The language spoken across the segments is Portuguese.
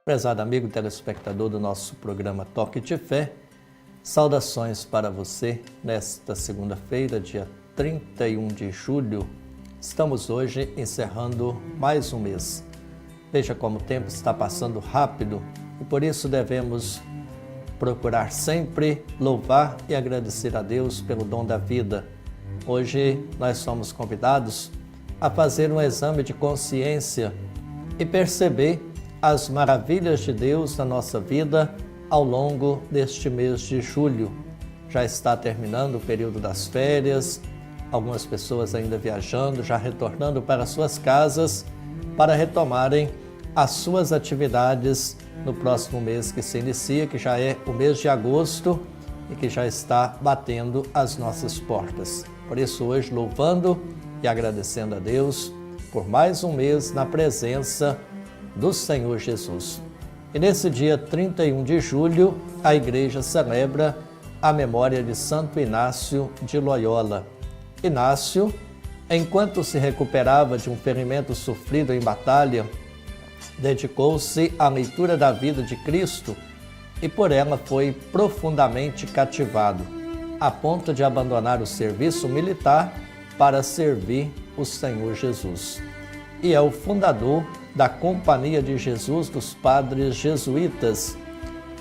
Prezado amigo telespectador do nosso programa Toque de Fé, saudações para você nesta segunda-feira, dia 31 de julho. Estamos hoje encerrando mais um mês. Veja como o tempo está passando rápido e por isso devemos procurar sempre louvar e agradecer a Deus pelo dom da vida. Hoje nós somos convidados a fazer um exame de consciência e perceber as maravilhas de Deus na nossa vida ao longo deste mês de julho. Já está terminando o período das férias, algumas pessoas ainda viajando, já retornando para suas casas para retomarem as suas atividades no próximo mês que se inicia, que já é o mês de agosto e que já está batendo as nossas portas. Por isso hoje louvando e agradecendo a Deus por mais um mês na presença do Senhor Jesus. E nesse dia 31 de julho, a igreja celebra a memória de Santo Inácio de Loyola. Inácio, enquanto se recuperava de um ferimento sofrido em batalha, dedicou-se à leitura da vida de Cristo e por ela foi profundamente cativado, a ponto de abandonar o serviço militar para servir o Senhor Jesus. E é o fundador da Companhia de Jesus dos Padres Jesuítas.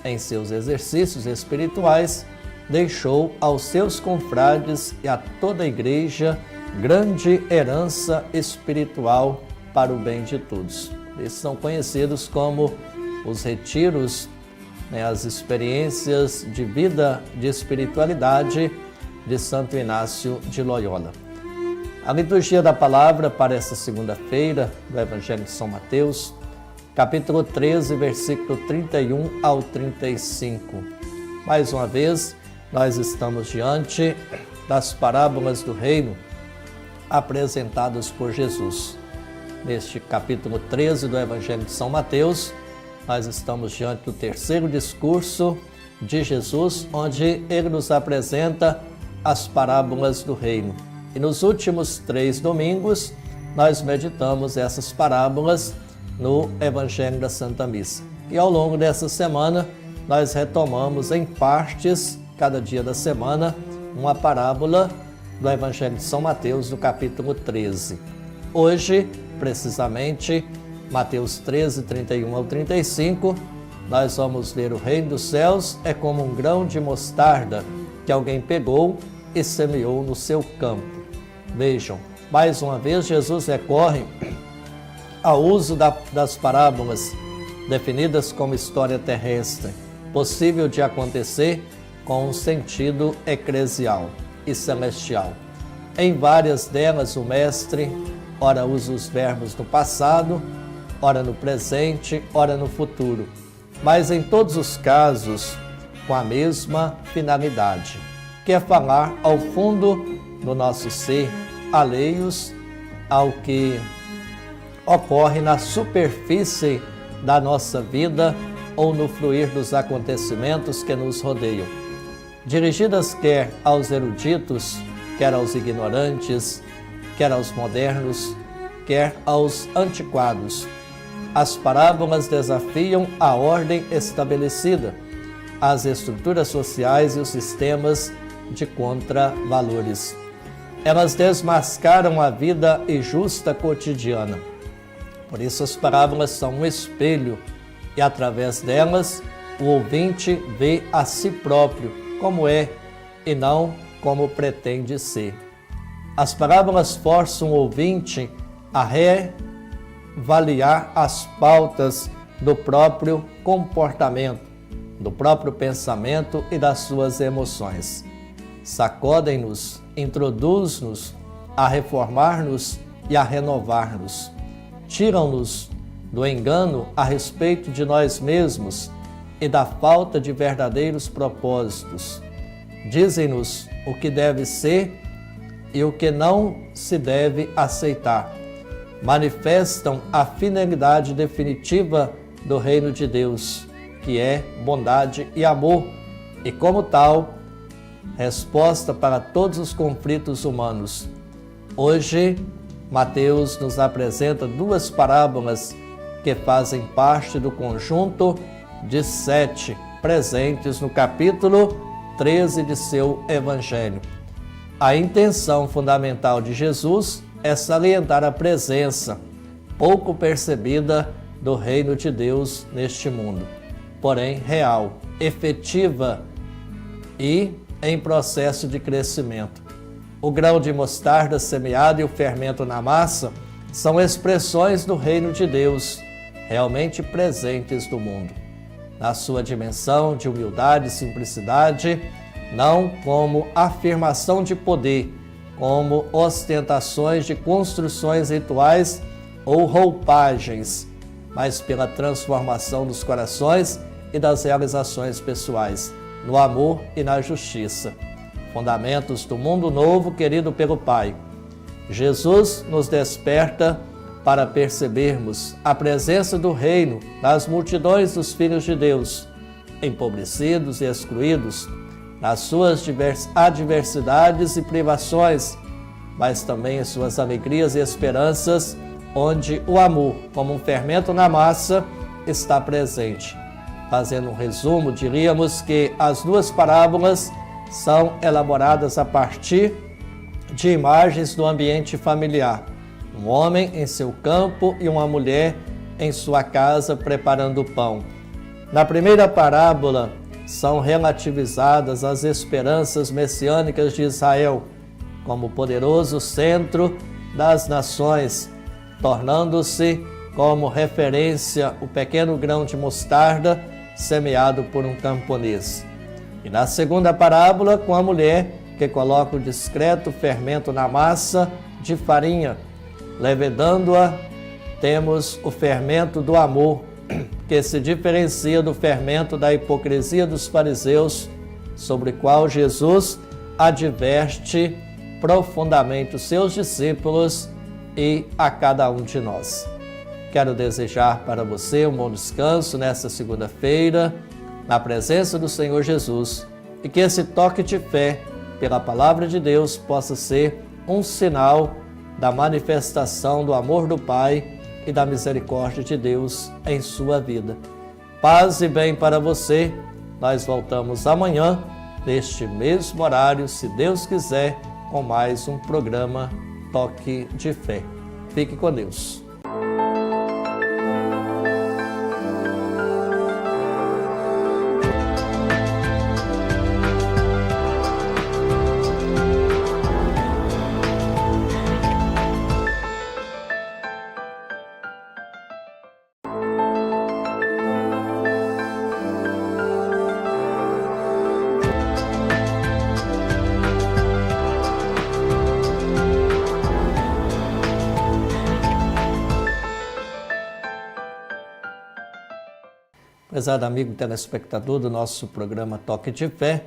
Em seus exercícios espirituais, deixou aos seus confrades e a toda a igreja grande herança espiritual para o bem de todos. Eles são conhecidos como os retiros, as experiências de vida, de espiritualidade de Santo Inácio de Loyola. A liturgia da palavra para esta segunda-feira, do Evangelho de São Mateus, capítulo 13, versículo 31 ao 35. Mais uma vez, nós estamos diante das parábolas do reino apresentadas por Jesus. Neste capítulo 13 do Evangelho de São Mateus, nós estamos diante do terceiro discurso de Jesus, onde ele nos apresenta as parábolas do reino. E nos últimos 3 domingos, nós meditamos essas parábolas no Evangelho da Santa Missa. E ao longo dessa semana, nós retomamos em partes, cada dia da semana, uma parábola do Evangelho de São Mateus, do capítulo 13. Hoje, precisamente, Mateus 13, 31 ao 35, nós vamos ler: o reino dos céus é como um grão de mostarda que alguém pegou e semeou no seu campo. Vejam, mais uma vez Jesus recorre ao uso das parábolas definidas como história terrestre, possível de acontecer com um sentido eclesial e celestial. Em várias delas o mestre ora usa os verbos no passado, ora no presente, ora no futuro, mas em todos os casos com a mesma finalidade, que é falar ao fundo do nosso ser, alheios ao que ocorre na superfície da nossa vida ou no fluir dos acontecimentos que nos rodeiam. Dirigidas quer aos eruditos, quer aos ignorantes, quer aos modernos, quer aos antiquados. As parábolas desafiam a ordem estabelecida, as estruturas sociais e os sistemas de contravalores. Elas desmascaram a vida injusta cotidiana. Por isso as parábolas são um espelho e através delas o ouvinte vê a si próprio como é e não como pretende ser. As parábolas forçam o ouvinte a reavaliar as pautas do próprio comportamento, do próprio pensamento e das suas emoções. Sacodem-nos, introduz-nos a reformar-nos e a renovar-nos. Tiram-nos do engano a respeito de nós mesmos e da falta de verdadeiros propósitos. Dizem-nos o que deve ser e o que não se deve aceitar. Manifestam a finalidade definitiva do reino de Deus, que é bondade e amor, e como tal, resposta para todos os conflitos humanos. Hoje, Mateus nos apresenta 2 parábolas que fazem parte do conjunto de 7 presentes no capítulo 13 de seu Evangelho. A intenção fundamental de Jesus é salientar a presença, pouco percebida, do reino de Deus neste mundo, porém real, efetiva e em processo de crescimento. O grão de mostarda semeado e o fermento na massa são expressões do reino de Deus, realmente presentes no mundo, na sua dimensão de humildade e simplicidade, não como afirmação de poder, como ostentações de construções rituais ou roupagens, mas pela transformação dos corações e das realizações pessoais, no amor e na justiça, fundamentos do mundo novo querido pelo Pai. Jesus nos desperta para percebermos a presença do reino nas multidões dos filhos de Deus, empobrecidos e excluídos, nas suas adversidades e privações, mas também em suas alegrias e esperanças, onde o amor, como um fermento na massa, está presente. Fazendo um resumo, diríamos que as duas parábolas são elaboradas a partir de imagens do ambiente familiar. Um homem em seu campo e uma mulher em sua casa preparando o pão. Na primeira parábola, são relativizadas as esperanças messiânicas de Israel, como poderoso centro das nações, tornando-se como referência o pequeno grão de mostarda semeado por um camponês. E na segunda parábola, com a mulher que coloca o discreto fermento na massa de farinha, levedando-a, temos o fermento do amor, que se diferencia do fermento da hipocrisia dos fariseus, sobre o qual Jesus adverte profundamente os seus discípulos e a cada um de nós. Quero desejar para você um bom descanso nesta segunda-feira, na presença do Senhor Jesus, e que esse toque de fé pela Palavra de Deus possa ser um sinal da manifestação do amor do Pai e da misericórdia de Deus em sua vida. Paz e bem para você. Nós voltamos amanhã, neste mesmo horário, se Deus quiser, com mais um programa Toque de Fé. Fique com Deus. Prezado amigo telespectador do nosso programa Toque de Fé,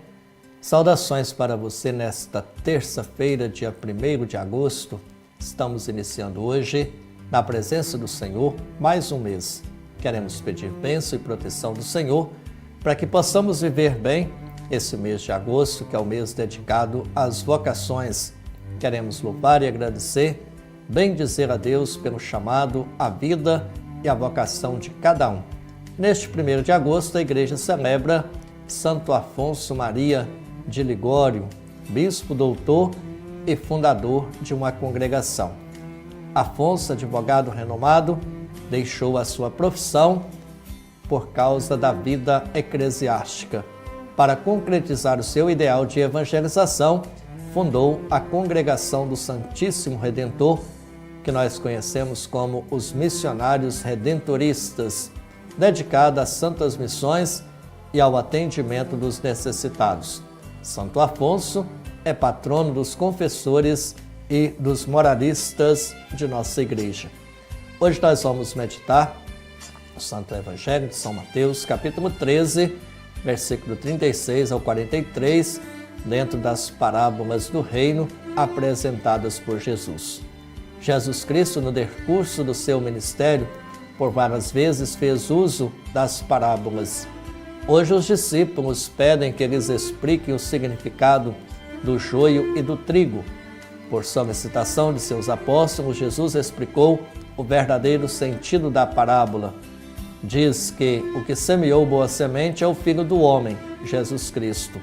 saudações para você nesta terça-feira, dia 1º de agosto. Estamos iniciando hoje, na presença do Senhor, mais um mês. Queremos pedir bênção e proteção do Senhor para que possamos viver bem esse mês de agosto, que é o mês dedicado às vocações. Queremos louvar e agradecer, bendizer a Deus pelo chamado, a vida e a vocação de cada um. Neste 1º de agosto, a Igreja celebra Santo Afonso Maria de Ligório, bispo doutor e fundador de uma congregação. Afonso, advogado renomado, deixou a sua profissão por causa da vida eclesiástica. Para concretizar o seu ideal de evangelização, fundou a Congregação do Santíssimo Redentor, que nós conhecemos como os Missionários Redentoristas, dedicada às santas missões e ao atendimento dos necessitados. Santo Afonso é patrono dos confessores e dos moralistas de nossa igreja. Hoje nós vamos meditar o Santo Evangelho de São Mateus, capítulo 13, versículo 36 ao 43, dentro das parábolas do reino apresentadas por Jesus. Jesus Cristo, no decurso do seu ministério, por várias vezes fez uso das parábolas. Hoje os discípulos pedem que eles expliquem o significado do joio e do trigo. Por solicitação de seus apóstolos, Jesus explicou o verdadeiro sentido da parábola. Diz que o que semeou boa semente é o Filho do Homem, Jesus Cristo.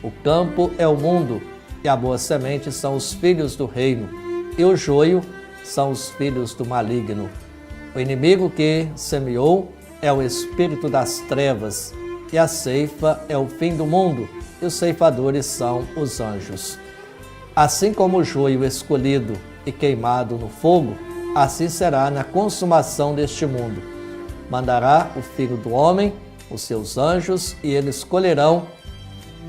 O campo é o mundo e a boa semente são os filhos do reino e o joio são os filhos do maligno. O inimigo que semeou é o espírito das trevas e a ceifa é o fim do mundo e os ceifadores são os anjos. Assim como o joio escolhido e queimado no fogo, assim será na consumação deste mundo. Mandará o Filho do Homem, os seus anjos, e eles colherão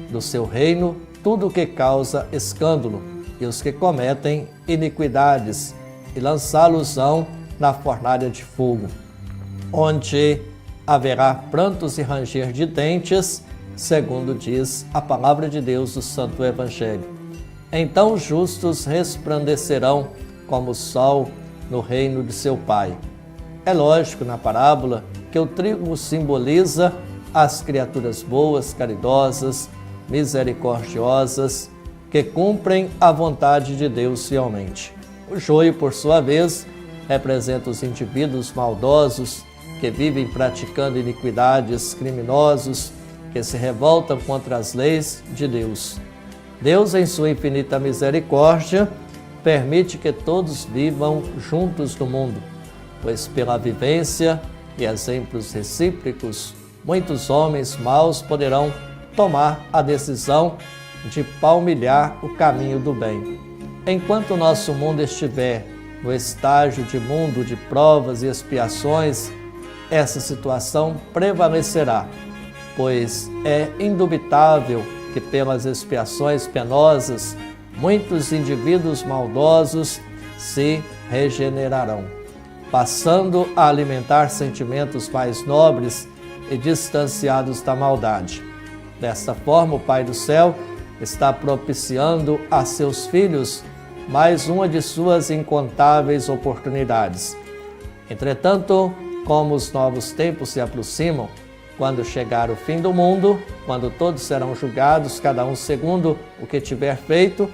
do seu reino tudo o que causa escândalo e os que cometem iniquidades, e lançá-los-ão na fornalha de fogo, onde haverá prantos e ranger de dentes, segundo diz a palavra de Deus do Santo Evangelho. Então os justos resplandecerão como o sol no reino de seu Pai. É lógico na parábola que o trigo simboliza as criaturas boas, caridosas, misericordiosas, que cumprem a vontade de Deus fielmente. O joio, por sua vez, representa os indivíduos maldosos que vivem praticando iniquidades, criminosos, que se revoltam contra as leis de Deus. Deus, em sua infinita misericórdia, permite que todos vivam juntos no mundo, pois pela vivência e exemplos recíprocos, muitos homens maus poderão tomar a decisão de palmilhar o caminho do bem. Enquanto o nosso mundo estiver no estágio de mundo de provas e expiações, essa situação prevalecerá, pois é indubitável que pelas expiações penosas, muitos indivíduos maldosos se regenerarão, passando a alimentar sentimentos mais nobres e distanciados da maldade. Desta forma, o Pai do Céu está propiciando a seus filhos mais uma de suas incontáveis oportunidades. Entretanto, como os novos tempos se aproximam, quando chegar o fim do mundo, quando todos serão julgados, cada um segundo o que tiver feito,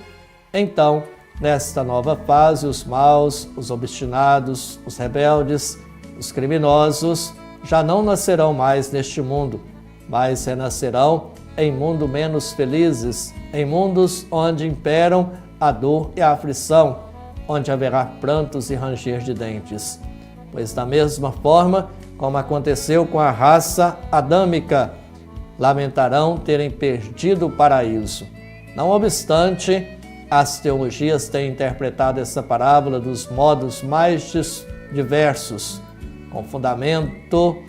então, nesta nova fase, os maus, os obstinados, os rebeldes, os criminosos, já não nascerão mais neste mundo, mas renascerão em mundo menos felizes, em mundos onde imperam a dor e a aflição, onde haverá prantos e ranger de dentes. Pois da mesma forma como aconteceu com a raça adâmica, lamentarão terem perdido o paraíso. Não obstante, as teologias têm interpretado essa parábola dos modos mais diversos, com fundamento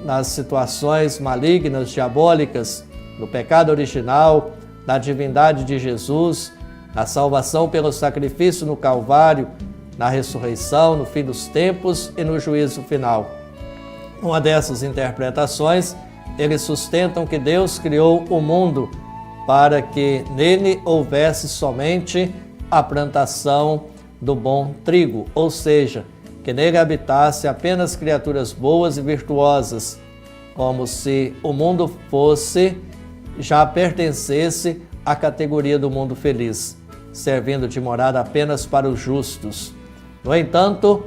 nas situações malignas, diabólicas, no pecado original, na divindade de Jesus, na salvação pelo sacrifício no Calvário, na ressurreição, no fim dos tempos e no juízo final. Uma dessas interpretações, eles sustentam que Deus criou o mundo para que nele houvesse somente a plantação do bom trigo, ou seja, que nele habitasse apenas criaturas boas e virtuosas, como se o mundo já pertencesse à categoria do mundo feliz, servindo de morada apenas para os justos. No entanto,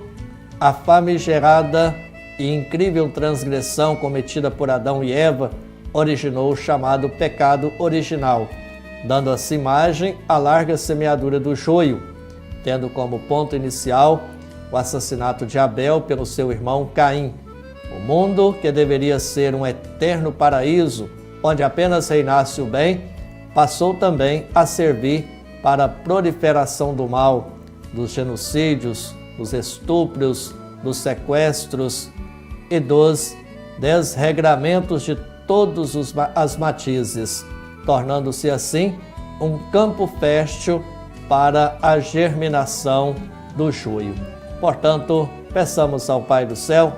a famigerada e incrível transgressão cometida por Adão e Eva originou o chamado pecado original, dando assim margem à larga semeadura do joio, tendo como ponto inicial o assassinato de Abel pelo seu irmão Caim. O mundo, que deveria ser um eterno paraíso, onde apenas reinasse o bem, passou também a servir para a proliferação do mal, dos genocídios, dos estupros, dos sequestros e dos desregramentos de todos as matizes, tornando-se assim um campo fértil para a germinação do joio. Portanto, peçamos ao Pai do Céu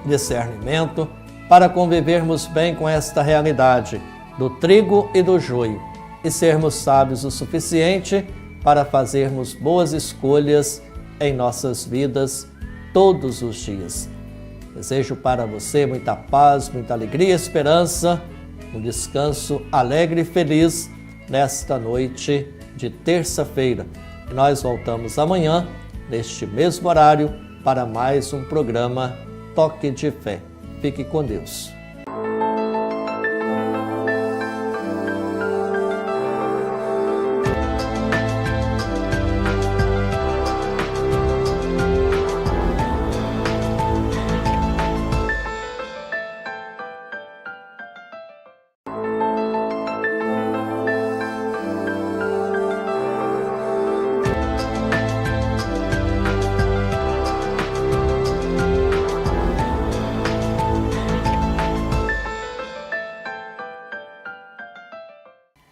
discernimento para convivermos bem com esta realidade do trigo e do joio e sermos sábios o suficiente para fazermos boas escolhas em nossas vidas todos os dias. Desejo para você muita paz, muita alegria e esperança, um descanso alegre e feliz nesta noite de terça-feira. E nós voltamos amanhã, neste mesmo horário, para mais um programa Toque de Fé. Fique com Deus.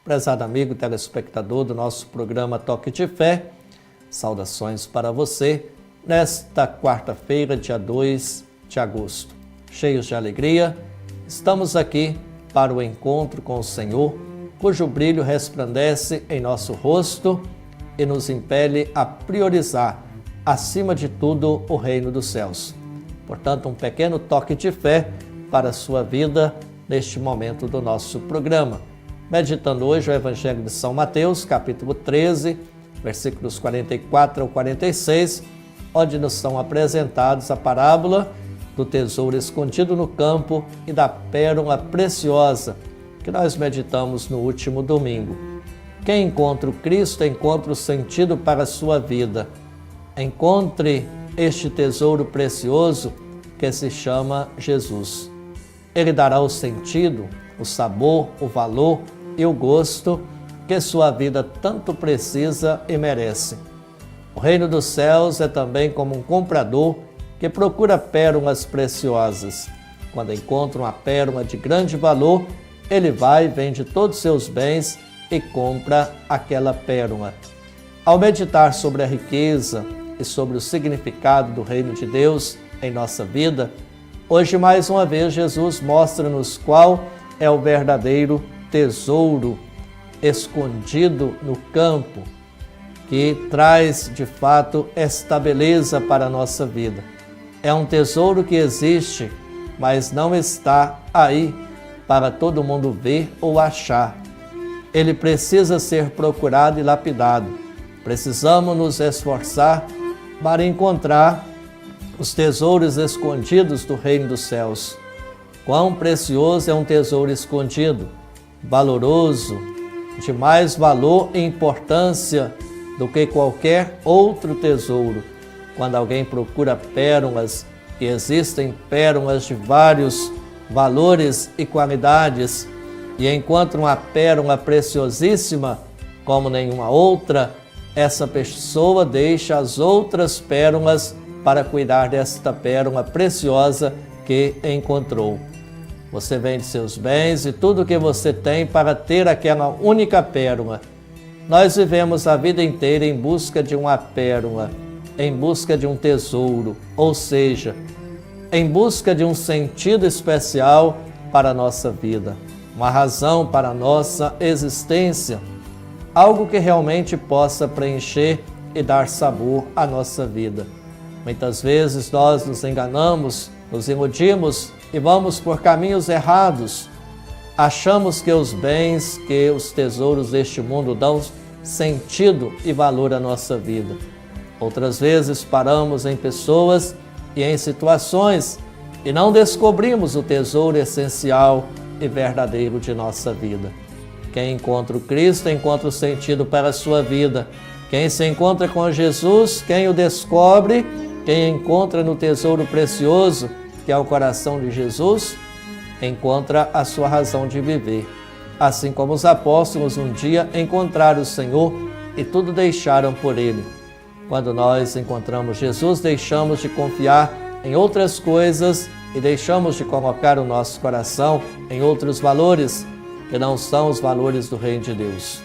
Prezado amigo telespectador do nosso programa Toque de Fé, saudações para você nesta quarta-feira, dia 2 de agosto. Cheios de alegria, estamos aqui para o encontro com o Senhor, cujo brilho resplandece em nosso rosto e nos impele a priorizar, acima de tudo, o reino dos céus. Portanto, um pequeno toque de fé para a sua vida neste momento do nosso programa. Meditando hoje o Evangelho de São Mateus, capítulo 13, versículos 44 ao 46, onde nos são apresentados a parábola do tesouro escondido no campo e da pérola preciosa, que nós meditamos no último domingo. Quem encontra o Cristo, encontra o sentido para a sua vida. Encontre este tesouro precioso que se chama Jesus. Ele dará o sentido, o sabor, o valor e o gosto que sua vida tanto precisa e merece. O reino dos céus é também como um comprador que procura pérolas preciosas. Quando encontra uma pérola de grande valor, ele vai, vende todos os seus bens e compra aquela pérola. Ao meditar sobre a riqueza e sobre o significado do reino de Deus em nossa vida, hoje mais uma vez Jesus mostra-nos qual é o verdadeiro tesouro escondido no campo, que traz de fato esta beleza para a nossa vida. É um tesouro que existe, mas não está aí para todo mundo ver ou achar. Ele precisa ser procurado e lapidado. Precisamos nos esforçar para encontrar os tesouros escondidos do reino dos céus. Quão precioso é um tesouro escondido, valoroso, de mais valor e importância do que qualquer outro tesouro. Quando alguém procura pérolas, e existem pérolas de vários valores e qualidades, e encontra uma pérola preciosíssima como nenhuma outra, essa pessoa deixa as outras pérolas para cuidar desta pérola preciosa que encontrou. Você vende seus bens e tudo o que você tem para ter aquela única pérola. Nós vivemos a vida inteira em busca de uma pérola, em busca de um tesouro, ou seja, em busca de um sentido especial para a nossa vida, uma razão para a nossa existência, algo que realmente possa preencher e dar sabor à nossa vida. Muitas vezes nós nos enganamos, nos iludimos e vamos por caminhos errados. Achamos que os bens, que os tesouros deste mundo dão sentido e valor à nossa vida. Outras vezes paramos em pessoas e em situações e não descobrimos o tesouro essencial e verdadeiro de nossa vida. Quem encontra o Cristo encontra o sentido para a sua vida. Quem se encontra com Jesus, quem o descobre, quem encontra no tesouro precioso, que é o coração de Jesus, encontra a sua razão de viver. Assim como os apóstolos um dia encontraram o Senhor e tudo deixaram por Ele. Quando nós encontramos Jesus, deixamos de confiar em outras coisas e deixamos de colocar o nosso coração em outros valores, que não são os valores do Reino de Deus.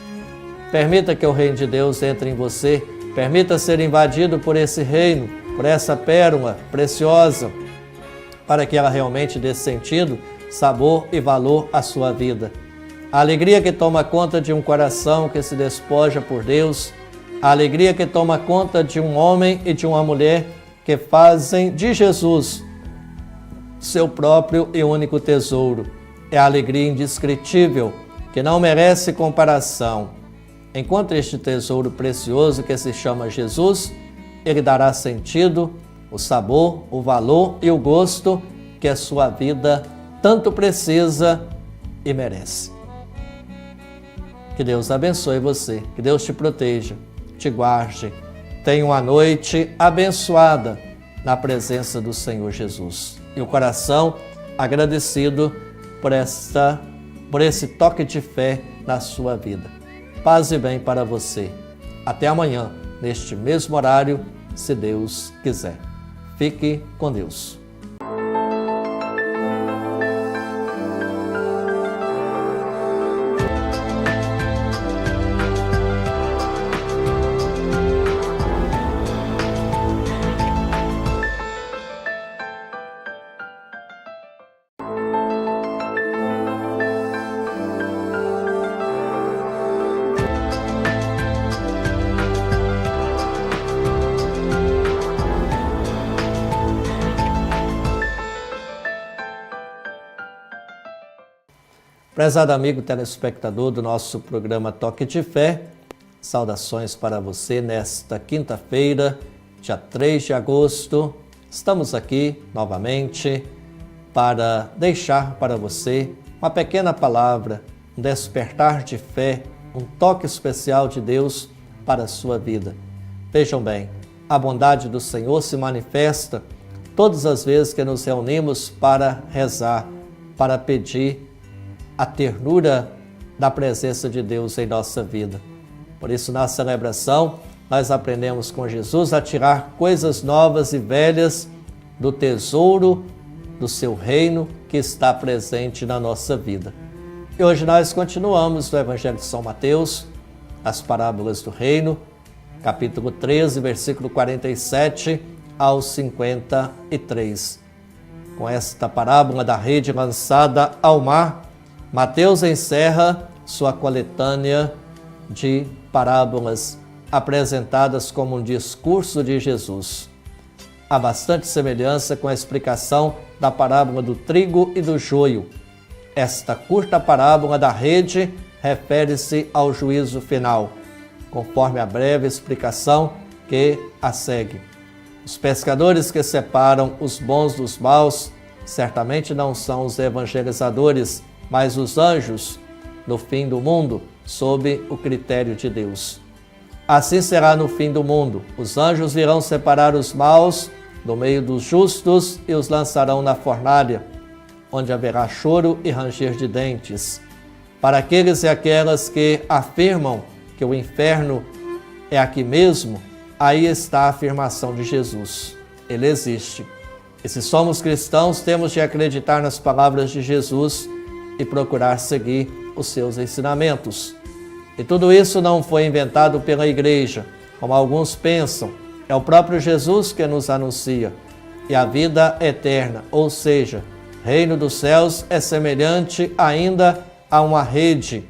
Permita que o Reino de Deus entre em você, permita ser invadido por esse reino, por essa pérola preciosa, para que ela realmente dê sentido, sabor e valor à sua vida. A alegria que toma conta de um coração que se despoja por Deus, a alegria que toma conta de um homem e de uma mulher que fazem de Jesus seu próprio e único tesouro. É a alegria indescritível, que não merece comparação. Encontre este tesouro precioso que se chama Jesus, ele dará sentido, o sabor, o valor e o gosto que a sua vida tanto precisa e merece. Que Deus abençoe você, que Deus te proteja, te guarde. Tenha uma noite abençoada na presença do Senhor Jesus. E o coração agradecido por esse toque de fé na sua vida. Paz e bem para você. Até amanhã, neste mesmo horário, se Deus quiser. Fique com Deus. Prezado amigo telespectador do nosso programa Toque de Fé, saudações para você nesta quinta-feira, dia 3 de agosto. Estamos aqui novamente para deixar para você uma pequena palavra, um despertar de fé, um toque especial de Deus para a sua vida. Vejam bem, a bondade do Senhor se manifesta todas as vezes que nos reunimos para rezar, para pedir a ternura da presença de Deus em nossa vida. Por isso, na celebração, nós aprendemos com Jesus a tirar coisas novas e velhas do tesouro do seu reino que está presente na nossa vida. E hoje nós continuamos no Evangelho de São Mateus, as parábolas do reino, capítulo 13, versículo 47 ao 53. Com esta parábola da rede lançada ao mar, Mateus encerra sua coletânea de parábolas apresentadas como um discurso de Jesus. Há bastante semelhança com a explicação da parábola do trigo e do joio. Esta curta parábola da rede refere-se ao juízo final, conforme a breve explicação que a segue. Os pescadores que separam os bons dos maus certamente não são os evangelizadores, mas os anjos no fim do mundo, sob o critério de Deus. Assim será no fim do mundo. Os anjos virão separar os maus do meio dos justos e os lançarão na fornalha, onde haverá choro e ranger de dentes. Para aqueles e aquelas que afirmam que o inferno é aqui mesmo, aí está a afirmação de Jesus. Ele existe. E se somos cristãos, temos de acreditar nas palavras de Jesus e procurar seguir os seus ensinamentos. E tudo isso não foi inventado pela igreja, como alguns pensam. É o próprio Jesus que nos anuncia. E a vida eterna, ou seja, reino dos céus, é semelhante ainda a uma rede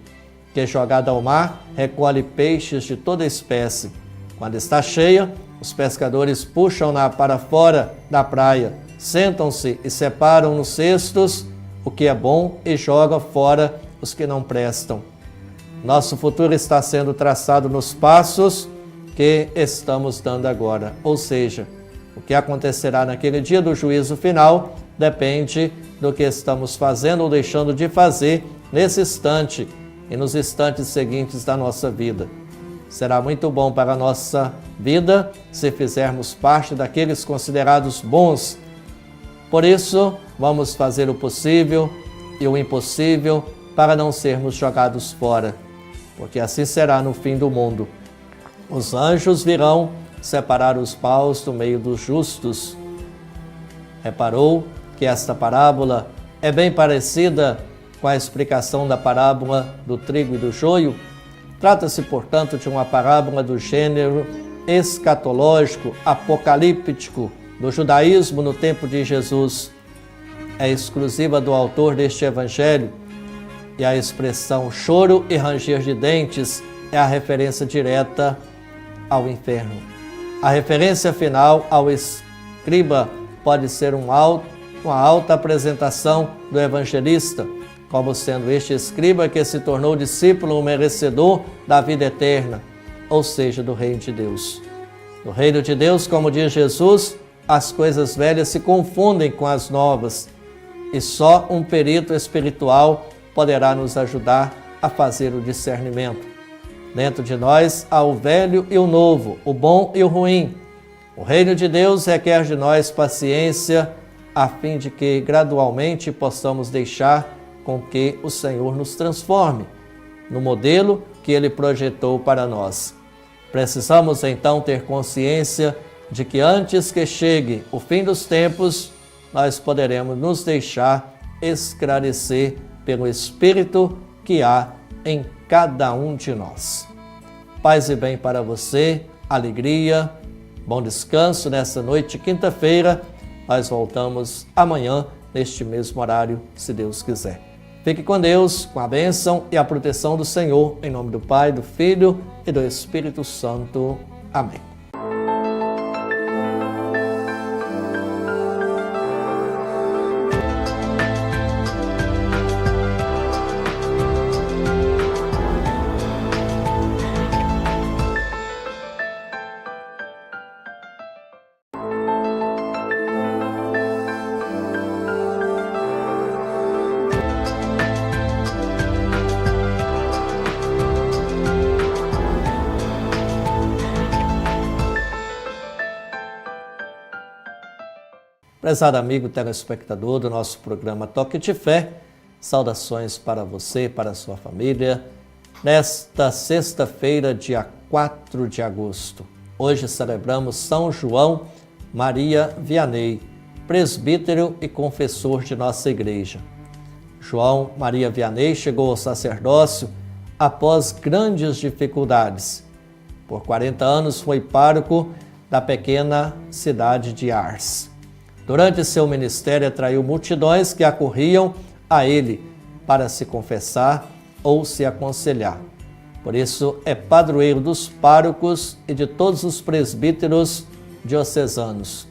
que, jogada ao mar, recolhe peixes de toda espécie. Quando está cheia, os pescadores puxam-na para fora da praia, sentam-se e separam nos cestos o que é bom e joga fora os que não prestam. Nosso futuro está sendo traçado nos passos que estamos dando agora. Ou seja, o que acontecerá naquele dia do juízo final depende do que estamos fazendo ou deixando de fazer nesse instante e nos instantes seguintes da nossa vida. Será muito bom para a nossa vida se fizermos parte daqueles considerados bons. Por isso, vamos fazer o possível e o impossível para não sermos jogados fora, porque assim será no fim do mundo. Os anjos virão separar os maus do meio dos justos. Reparou que esta parábola é bem parecida com a explicação da parábola do trigo e do joio? Trata-se, portanto, de uma parábola do gênero escatológico, apocalíptico, do judaísmo no tempo de Jesus. É exclusiva do autor deste evangelho e a expressão choro e ranger de dentes é a referência direta ao inferno. A referência final ao escriba pode ser uma alta apresentação do evangelista, como sendo este escriba que se tornou discípulo merecedor da vida eterna, ou seja, do reino de Deus. No reino de Deus, como diz Jesus, as coisas velhas se confundem com as novas e só um perito espiritual poderá nos ajudar a fazer o discernimento. Dentro de nós há o velho e o novo, o bom e o ruim. O reino de Deus requer de nós paciência, a fim de que gradualmente possamos deixar com que o Senhor nos transforme no modelo que Ele projetou para nós. Precisamos então ter consciência de que antes que chegue o fim dos tempos, nós poderemos nos deixar esclarecer pelo Espírito que há em cada um de nós. Paz e bem para você, alegria, bom descanso nessa noite de quinta-feira. Nós voltamos amanhã, neste mesmo horário, se Deus quiser. Fique com Deus, com a bênção e a proteção do Senhor, em nome do Pai, do Filho e do Espírito Santo. Amém. Prezado amigo telespectador do nosso programa Toque de Fé, saudações para você e para a sua família. Nesta sexta-feira, dia 4 de agosto, hoje celebramos São João Maria Vianney, presbítero e confessor de nossa igreja. João Maria Vianney chegou ao sacerdócio após grandes dificuldades. Por 40 anos foi pároco da pequena cidade de Ars. Durante seu ministério, atraiu multidões que acorriam a ele para se confessar ou se aconselhar. Por isso, é padroeiro dos párocos e de todos os presbíteros diocesanos.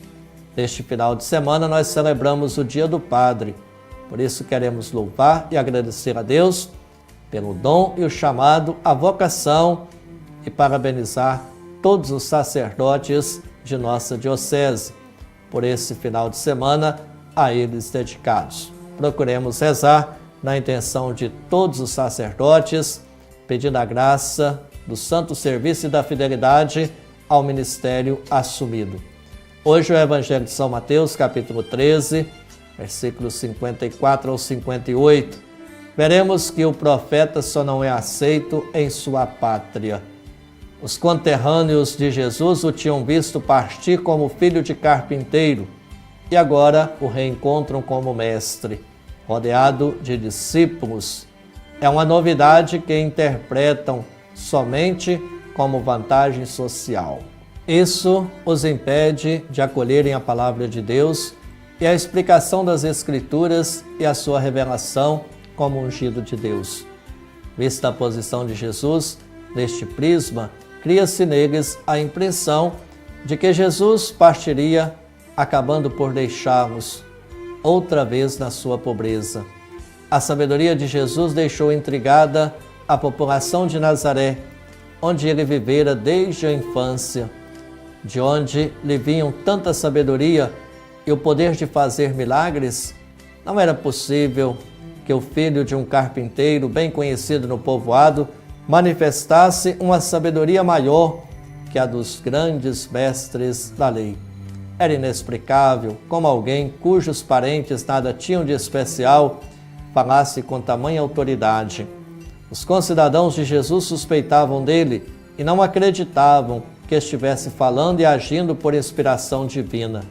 Neste final de semana, nós celebramos o Dia do Padre. Por isso, queremos louvar e agradecer a Deus pelo dom e o chamado, a vocação e parabenizar todos os sacerdotes de nossa diocese por esse final de semana a eles dedicados. Procuremos rezar na intenção de todos os sacerdotes, pedindo a graça do santo serviço e da fidelidade ao ministério assumido. Hoje o Evangelho de São Mateus, capítulo 13, versículos 54 ao 58. Veremos que o profeta só não é aceito em sua pátria. Os conterrâneos de Jesus o tinham visto partir como filho de carpinteiro e agora o reencontram como mestre, rodeado de discípulos. É uma novidade que interpretam somente como vantagem social. Isso os impede de acolherem a palavra de Deus e a explicação das Escrituras e a sua revelação como ungido de Deus. Vista a posição de Jesus neste prisma, cria-se neles a impressão de que Jesus partiria, acabando por deixá-los outra vez na sua pobreza. A sabedoria de Jesus deixou intrigada a população de Nazaré, onde ele vivera desde a infância, de onde lhe vinham tanta sabedoria e o poder de fazer milagres. Não era possível que o filho de um carpinteiro bem conhecido no povoado manifestasse uma sabedoria maior que a dos grandes mestres da lei. Era inexplicável como alguém cujos parentes nada tinham de especial falasse com tamanha autoridade. Os concidadãos de Jesus suspeitavam dele e não acreditavam que estivesse falando e agindo por inspiração divina.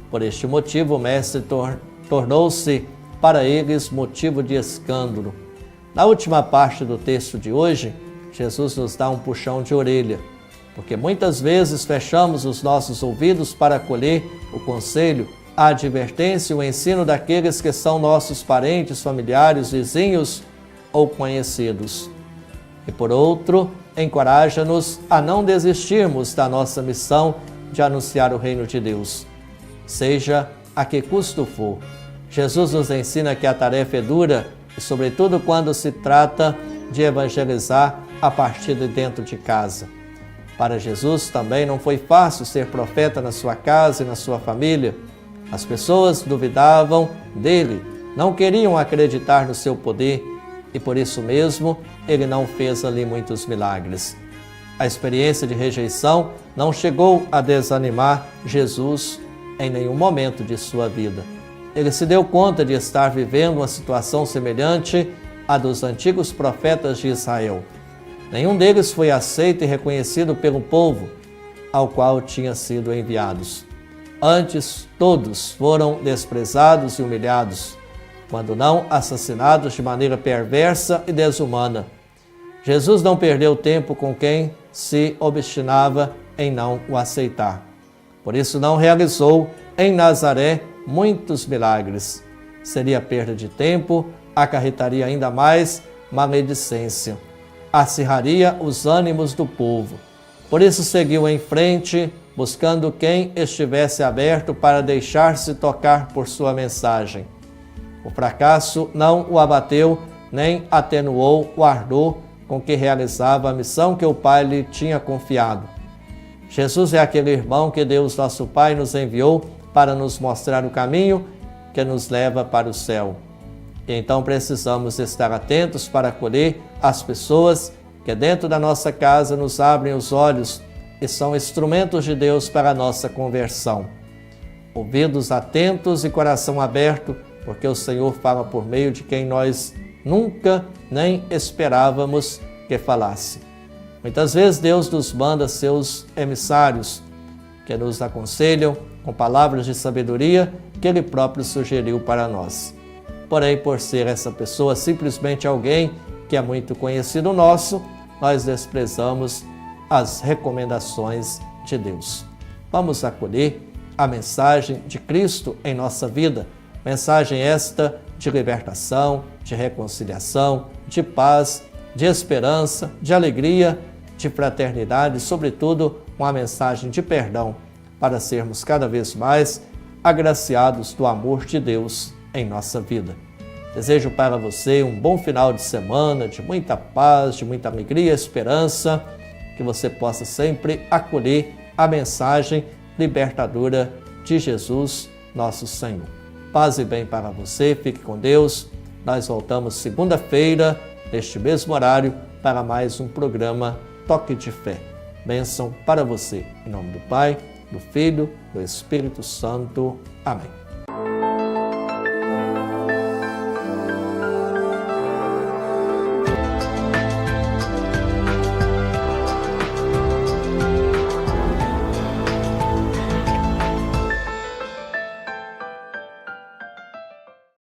Por este motivo, o mestre tornou-se para eles motivo de escândalo. Na última parte do texto de hoje, Jesus nos dá um puxão de orelha, porque muitas vezes fechamos os nossos ouvidos para acolher o conselho, a advertência e o ensino daqueles que são nossos parentes, familiares, vizinhos ou conhecidos. E por outro, encoraja-nos a não desistirmos da nossa missão de anunciar o reino de Deus, seja a que custo for. Jesus nos ensina que a tarefa é dura, e sobretudo quando se trata de evangelizar a partir de dentro de casa. Para Jesus também não foi fácil ser profeta na sua casa e na sua família. As pessoas duvidavam dele, não queriam acreditar no seu poder e por isso mesmo ele não fez ali muitos milagres. A experiência de rejeição não chegou a desanimar Jesus em nenhum momento de sua vida. Ele se deu conta de estar vivendo uma situação semelhante à dos antigos profetas de Israel. Nenhum deles foi aceito e reconhecido pelo povo ao qual tinha sido enviados. Antes, todos foram desprezados e humilhados, quando não assassinados de maneira perversa e desumana. Jesus não perdeu tempo com quem se obstinava em não o aceitar. Por isso não realizou em Nazaré muitos milagres. Seria perda de tempo, acarretaria ainda mais maledicência. Acirraria os ânimos do povo. Por isso seguiu em frente, buscando quem estivesse aberto para deixar-se tocar por sua mensagem. O fracasso não o abateu, nem atenuou o ardor com que realizava a missão que o Pai lhe tinha confiado. Jesus é aquele irmão que Deus nosso Pai nos enviou para nos mostrar o caminho que nos leva para o céu. E então precisamos estar atentos para acolher as pessoas que dentro da nossa casa nos abrem os olhos e são instrumentos de Deus para a nossa conversão. Ouvidos atentos e coração aberto, porque o Senhor fala por meio de quem nós nunca nem esperávamos que falasse. Muitas vezes Deus nos manda seus emissários, que nos aconselham com palavras de sabedoria que Ele próprio sugeriu para nós. Porém, por ser essa pessoa simplesmente alguém que é muito conhecido nosso, nós desprezamos as recomendações de Deus. Vamos acolher a mensagem de Cristo em nossa vida, mensagem esta de libertação, de reconciliação, de paz, de esperança, de alegria, de fraternidade, sobretudo uma mensagem de perdão, para sermos cada vez mais agraciados do amor de Deus em nossa vida. Desejo para você um bom final de semana, de muita paz, de muita alegria e esperança, que você possa sempre acolher a mensagem libertadora de Jesus, nosso Senhor. Paz e bem para você, fique com Deus. Nós voltamos segunda-feira, neste mesmo horário, para mais um programa Toque de Fé. Bênção para você. Em nome do Pai, do Filho, do Espírito Santo. Amém.